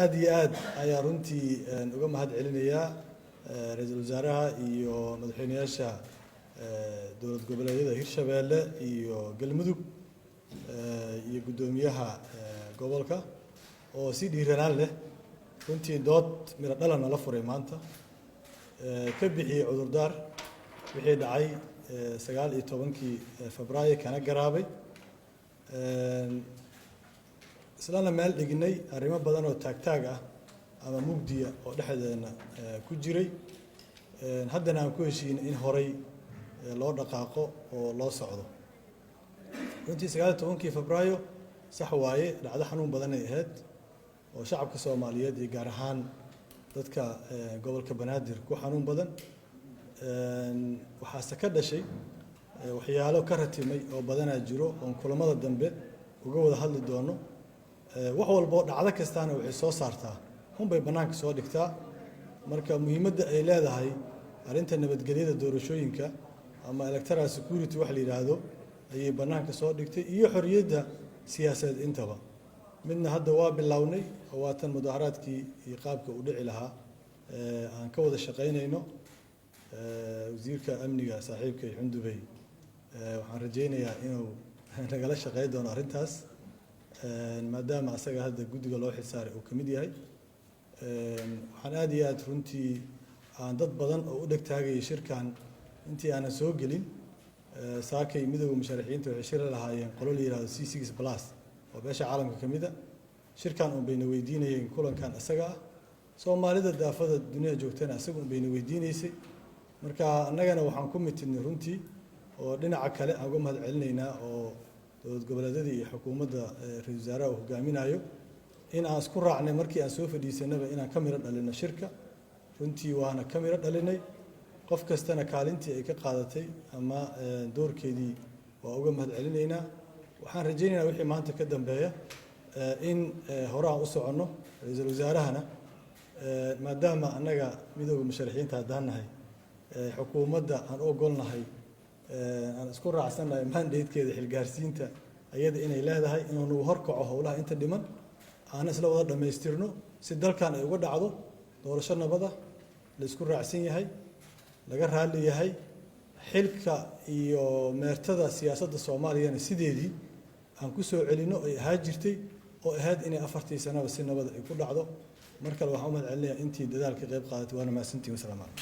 aad iyo aad ayaa runtii uga mahad celinayaa ra'iisul wasaaraha iyo madaxweynayaasha dowlad goboleedyada Hirshabeelle iyo Galmudug iyo gudoomiyaha gobolka oo si dhiiranaan leh runtii dood miro dhalan la furay maanta ka bixiyay cudurdaar wixii dhacay 19 Febraayo kana garaabay islaana meel dhignay arrimo badan oo taag ah ama mugdiya oo dhexdeena ku jiray haddana aan ku heshiinay in horay loo dhaqaaqo oo loo socdo runtii 19 Febraayo sax waaye dhacdo xanuun badan ay ahayd oo shacabka Soomaaliyeed iyo gaar ahaan dadka gobolka Banaadir ku xanuun badan waxaa ka dhashay waxyaalo ka ratimay oo badanaa jiro oo kulamada dambe uga wada hadli doono wax walba dhacdo kastaana waxay soo saartaa bay banaanka soo dhigtaa marka muhiimadda ay leedahay arinta nabadgelyada doorashooyinka ama electoral security wax la yiraahdo ayay banaanka soo dhigtay iyo xorriyadda siyaasadeed intaba midna hadda waa bilownay waatan mudaharaadkii iyo qaabka u dhici lahaa aan ka wada shaqeynayno wasiirka amniga saaxiibka Xundubey waxaan rajaynayaa inuu nagala shaqeyn doono arintaas maadaama asaga hadda guddiga loo xilsaaray uu kamid yahay waxaan aad iyo aad runtii aan dad badan oo u dhagtaagay shirkan intii aan soo gelin saakay midowga musharaxiinta waxay shir lahaayeen qolo la yiraahdo C6+ oo beesha caalamka kamid ah shirkan oo bayna weydiinayeen kulankan asaga ah Soomaalida daafada dunida joogtana asaga oo bayna weydiinaysay marka annagana waxaan ku mitidnay runtii oo dhinaca kale aan uga mahad celinaynaa oo dowlad goboleedyada iyo xukuumadda ra'iisul wasaaraha uu hogaaminayo in aan isku raacnay markii aan soo fadhiisanaba inaan ka miro dhalino shirka runtii waana ka miro dhalinay qof kastana kaalintii ay ka qaadatay ama doorkeedii waa uga mahad celinaynaa waxaan rajaynaynaa wixii maanta ka dambeeya in hore aan u socono ra'iisul wasaarahana maadaama annaga midowga musharaxiinta haddaan nahay xukuumadda aan u ogolnahay aan isku raacsanahay mandatekeeda xilgaarsiinta ayada inay leedahay inuu horkaco howlaha inta dhiman aan isla wada dhameystirno si dalkan ay uga dhacdo doorasho nabad ah la isku raacsan yahay laga raali yahay xilka iyo meertada siyaasadda Soomaaliya sideedii aan ku soo celino ay ahaa jirtay oo ahayd inay 4 sano si nabad ay ku dhacdo markale waxaan u mahad celinayaa intii dadaalka qayb qaadatay waana mahadsantihiin.